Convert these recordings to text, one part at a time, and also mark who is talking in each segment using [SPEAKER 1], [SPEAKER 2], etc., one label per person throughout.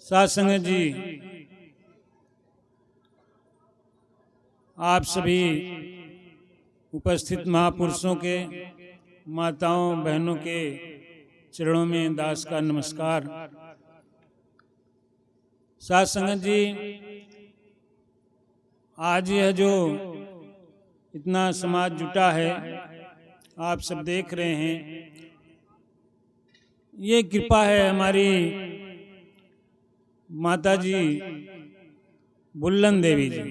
[SPEAKER 1] साथ संगत जी, आप सभी उपस्थित महापुरुषों के, माताओं बहनों के चरणों में दास का नमस्कार। साथ संगत जी, आज यह जो इतना समाज जुटा है, आप सब देख रहे हैं, ये कृपा है हमारी माता जी बुल्लन देवी जी,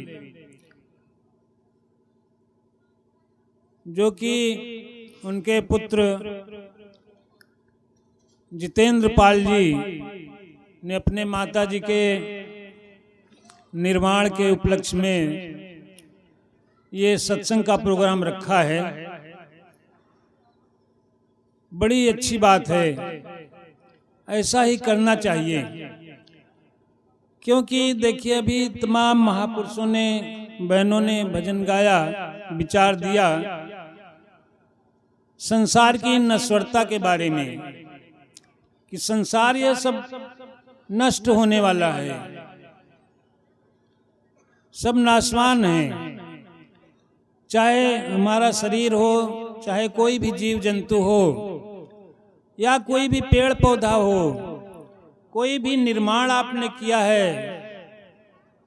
[SPEAKER 1] जो कि उनके पुत्र जितेंद्र पाल जी ने अपने माता जी के निर्वाण के उपलक्ष्य में ये सत्संग का प्रोग्राम रखा है। बड़ी अच्छी बात है, ऐसा ही करना चाहिए, क्योंकि देखिए अभी तमाम महापुरुषों ने, बहनों ने भजन गाया, विचार दिया संसार की नश्वरता के बारे में, कि संसार यह सब नष्ट होने वाला है, सब नाशवान है। चाहे हमारा शरीर हो, चाहे कोई भी जीव जंतु हो, या कोई भी पेड़ पौधा हो, कोई भी निर्माण आपने किया है,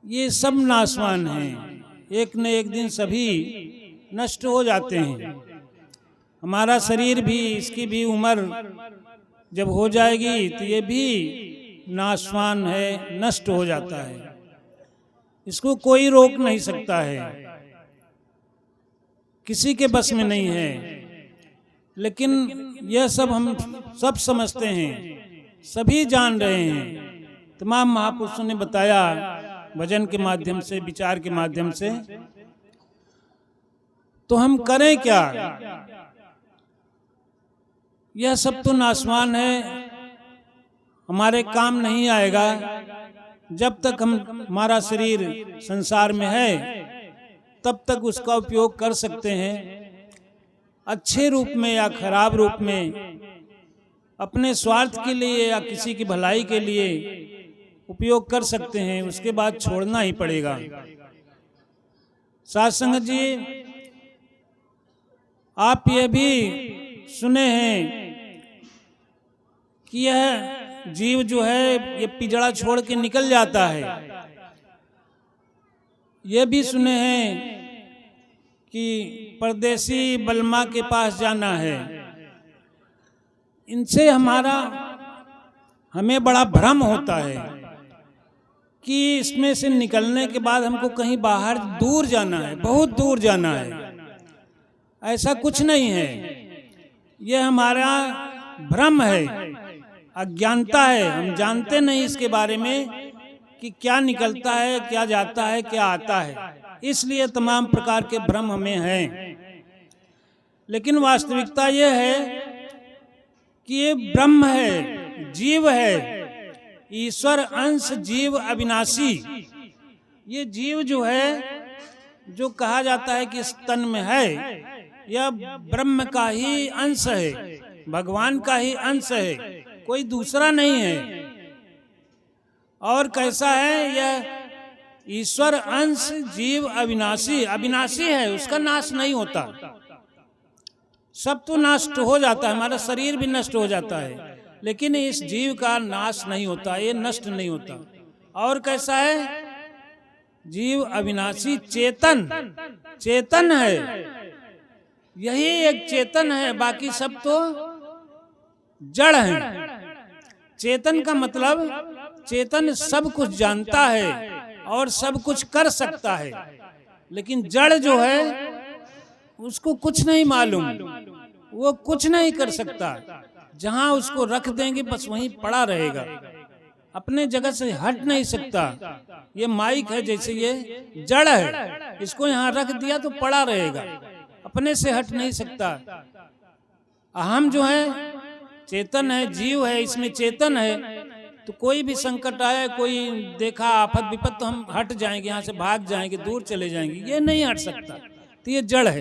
[SPEAKER 1] ये सब नाशवान है। एक न एक दिन सभी नष्ट हो जाते हैं। हमारा शरीर भी, इसकी भी उम्र जब हो जाएगी तो ये भी नाशवान है, नष्ट हो जाता है। इसको कोई रोक नहीं सकता है, किसी के बस में नहीं है। लेकिन यह सब हम सब समझते हैं, सभी जान रहे हैं। तमाम महापुरुषों ने बताया भजन के माध्यम से, विचार के माध्यम से। तो हम करें क्या? यह सब तो नाशवान है, हमारे काम नहीं आएगा। जब तक हमारा शरीर संसार में है, तब तक उसका उपयोग कर सकते हैं, अच्छे रूप में या खराब रूप में, अपने स्वार्थ के लिए या किसी की भलाई के लिए उपयोग कर सकते हैं। उसके बाद छोड़ना ही पड़ेगा। साथ संगत जी, आप यह भी सुने हैं कि यह जीव जो है ये पिंजड़ा छोड़ के निकल जाता है। यह भी सुने हैं कि परदेसी बलमा के पास जाना है। इनसे हमें बड़ा भ्रम होता है कि इसमें से निकलने के बाद हमको कहीं बाहर दूर जाना है, बहुत दूर जाना है। ऐसा कुछ नहीं है, यह हमारा भ्रम है, अज्ञानता है। हम जानते नहीं इसके बारे में कि क्या निकलता है, क्या जाता है, क्या आता है। इसलिए तमाम प्रकार के भ्रम हमें हैं। लेकिन वास्तविकता यह है कि ये ब्रह्म है, जीव है, ईश्वर अंश जीव अविनाशी। ये जीव जो है, जो कहा जाता है कि इस तन में है, यह ब्रह्म का ही अंश है, भगवान का ही अंश है, कोई दूसरा नहीं है। और कैसा है? यह ईश्वर अंश जीव अविनाशी, अविनाशी है, उसका नाश नहीं होता। सब तो नष्ट हो जाता है, हमारा शरीर भी नष्ट हो जाता है, लेकिन इस जीव का नाश नहीं होता, ये नष्ट नहीं होता। और कैसा है? जीव अविनाशी, चेतन, चेतन है, यही एक चेतन है, बाकी सब तो जड़ है। चेतन का मतलब, चेतन सब कुछ जानता है और सब कुछ कर सकता है, लेकिन जड़ जो है उसको कुछ नहीं मालूम, वो कुछ नहीं कर सकता। जहां उसको रख देंगे बस वहीं पड़ा रहेगा, अपने जगह से हट नहीं सकता। ये माइक है, जैसे ये जड़ है, इसको यहाँ रख दिया तो पड़ा रहेगा, अपने से हट नहीं सकता। अहम जो है चेतन है, जीव है, इसमें चेतन है। तो कोई भी संकट आए, कोई देखा आफत विपत, तो हम हट जाएंगे, यहाँ से भाग जाएंगे, दूर चले जाएंगे, ये नहीं हट सकता। तो ये जड़ है।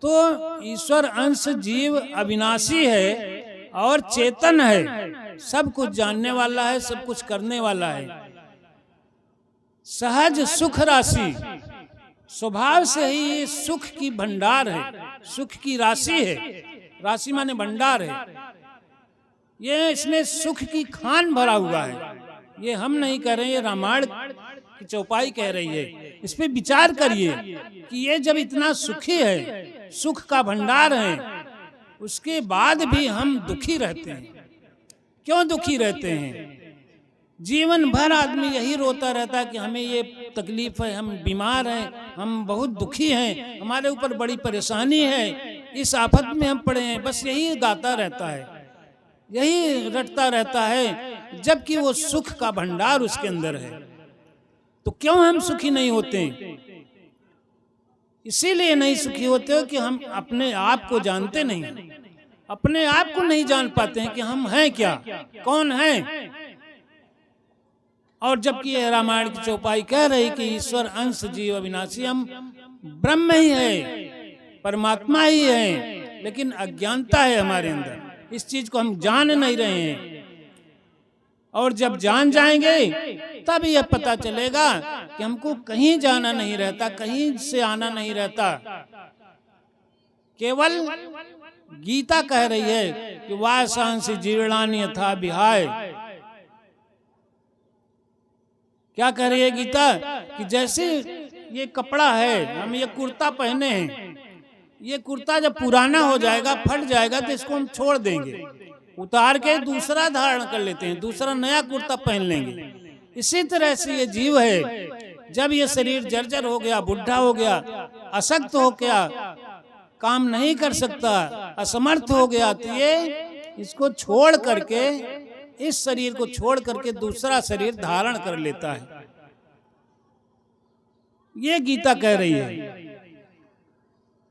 [SPEAKER 1] तो ईश्वर अंश जीव अविनाशी है और चेतन है, सब कुछ जानने वाला है, सब कुछ करने वाला है। सहज सुख राशि, स्वभाव से ही ये सुख की भंडार है, सुख की राशि है। राशि माने भंडार है। ये इसमें सुख की खान भरा हुआ है। ये हम नहीं कह रहे, ये रामायण की चौपाई कह रही है। इस पे विचार करिए कि ये जब इतना सुखी है, सुख का भंडार है, उसके बाद भी हम दुखी रहते हैं। क्यों दुखी रहते हैं? जीवन भर आदमी यही रोता रहता है कि हमें ये तकलीफ है, हम बीमार हैं, हम बहुत दुखी हैं, हमारे ऊपर बड़ी परेशानी है, इस आफत में हम पड़े हैं। बस यही गाता रहता है, यही रटता रहता है, जबकि वो सुख का भंडार उसके अंदर है। तो क्यों हम सुखी नहीं होते? इसीलिए नहीं सुखी होते हो कि हम अपने आप को जानते नहीं, अपने आप को नहीं जान पाते हैं कि हम हैं क्या, कौन हैं। और जबकि यह रामायण की चौपाई कह रही कि ईश्वर अंश जीव अविनाशी, हम ब्रह्म ही है, परमात्मा ही है, लेकिन अज्ञानता है हमारे अंदर, इस चीज को हम जान नहीं रहे हैं। और जब जान जाएंगे तब यह पता चलेगा कि हमको कहीं जाना नहीं रहता, कहीं से आना नहीं रहता। केवल गीता कह रही है कि वासांसि जीर्णानि यथा विहाय। क्या कह रही है गीता? कि जैसे ये कपड़ा है, हम ये कुर्ता पहने हैं, ये कुर्ता जब पुराना हो जाएगा, फट जाएगा, तो इसको हम छोड़ देंगे, उतार के दूसरा धारण कर लेते हैं, दूसरा नया कुर्ता पहन लेंगे। इसी तरह से ये जीव है, जब ये शरीर जर्जर हो गया, बुढ़ा हो गया, अशक्त हो गया, काम नहीं कर सकता, असमर्थ हो गया, तो ये इसको छोड़ करके, इस शरीर को छोड़ करके दूसरा शरीर धारण कर लेता है। ये गीता कह रही है।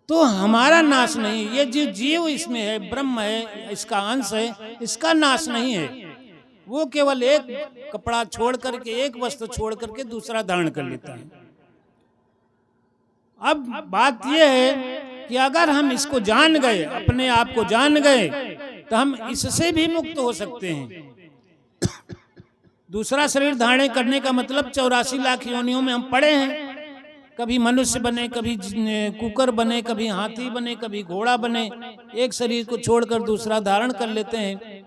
[SPEAKER 1] तो हमारा नाश नहीं, ये जो जीव इसमें है, ब्रह्म है, इसका अंश है, इसका नाश नहीं है। वो केवल एक कपड़ा छोड़ करके, एक वस्त्र छोड़ करके दूसरा धारण कर लेता है। अब बात यह है कि अगर हम इसको जान गए, अपने आप को जान गए, तो हम इससे भी मुक्त हो सकते हैं। दूसरा शरीर धारण करने का मतलब 84 लाख योनियों में हम पड़े हैं। कभी मनुष्य बने, कभी कुकर बने, कभी हाथी बने, कभी घोड़ा बने, एक शरीर को छोड़कर दूसरा धारण कर लेते हैं।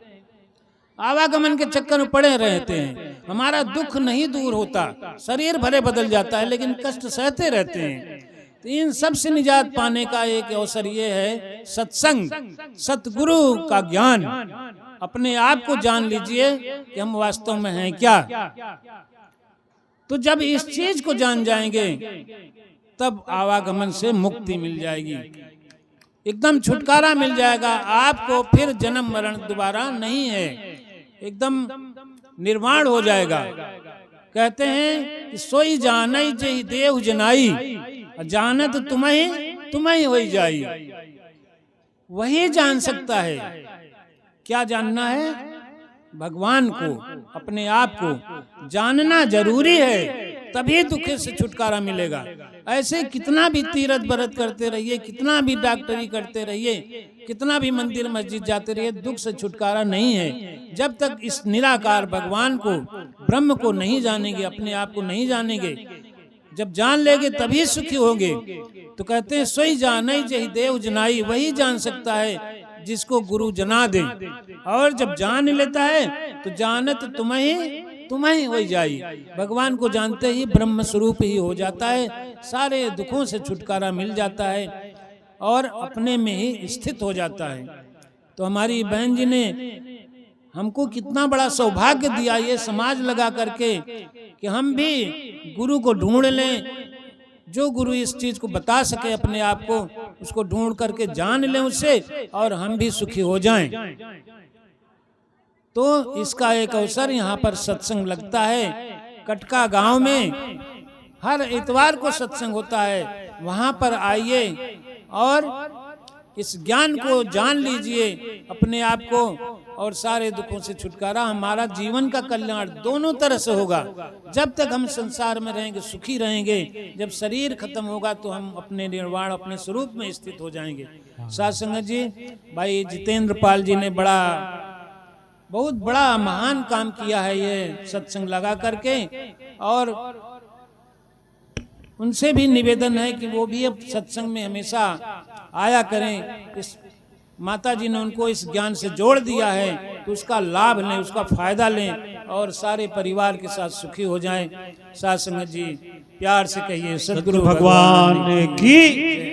[SPEAKER 1] आवागमन के चक्कर में पड़े रहते हैं। हमारा दुख नहीं दूर होता, शरीर भले बदल जाता है, लेकिन कष्ट सहते रहते हैं। तो इन सब से निजात पाने का एक अवसर ये है सत्संग, सतगुरु का ज्ञान। अपने आप को जान लीजिए कि हम वास्तव में हैं क्या। तो जब इस चीज को जान जाएंगे, तब आवागमन से मुक्ति मिल जाएगी, एकदम छुटकारा मिल जाएगा। आपको फिर जन्म मरण दोबारा नहीं है, एकदम निर्वाण हो जाएगा। कहते हैं कि सोई जानई जहि देव जनाई, जानत तुम्हें हो जाई। वही जान सकता है। क्या जानना है? भगवान को, अपने आप को जानना जरूरी है, तभी दुख से छुटकारा मिलेगा। ऐसे कितना भी तीरथ व्रत करते रहिए, कितना भी डॉक्टरी करते रहिए, कितना भी मंदिर मस्जिद जाते रहिए, दुख से छुटकारा नहीं है। जब तक इस निराकार भगवान को, ब्रह्म को नहीं जानेंगे, अपने आप को नहीं जानेंगे, जब जान लेंगे तभी सुखी होंगे। तो कहते हैं सोई जानई जहि देव जनाई, वही जान सकता है जिसको गुरु जना दे। और जब जान लेता है तो जानत तुम्हें हो जाई। भगवान को जानते ही ब्रह्म स्वरूप ही हो जाता है, सारे दुखों से छुटकारा मिल जाता है और अपने में ही स्थित हो जाता है। तो हमारी बहन जी ने हमको कितना बड़ा सौभाग्य दिया ये समाज लगा करके कि हम भी गुरु को ढूंढ लें। जो गुरु इस चीज को बता सके अपने आप को, उसको ढूंढ करके जान लें उससे, और हम भी सुखी हो जाएं। तो इसका एक अवसर यहाँ पर सत्संग लगता है। कटका गांव में हर इतवार को सत्संग होता है, वहां पर आइए और इस ज्ञान को जान लीजिए अपने आप को, और सारे दुखों से छुटकारा, हमारा जीवन का कल्याण दोनों तरह से होगा। जब तक हम संसार में रहेंगे सुखी रहेंगे, जब शरीर खत्म होगा तो हम अपने निर्वाण, अपने स्वरूप में स्थित हो जाएंगे। साथ संगत जी, भाई जितेंद्र पाल जी ने बहुत बड़ा महान काम किया है ये सत्संग लगा करके, और उनसे भी निवेदन है कि वो भी अब सत्संग में हमेशा आया करें। इस माता जी ने उनको इस ज्ञान से जोड़ दिया है तो उसका लाभ लें, उसका फायदा लें और सारे परिवार के साथ सुखी हो जाएं। साथ संगत जी प्यार से कहिए सद्गुरु
[SPEAKER 2] भगवान की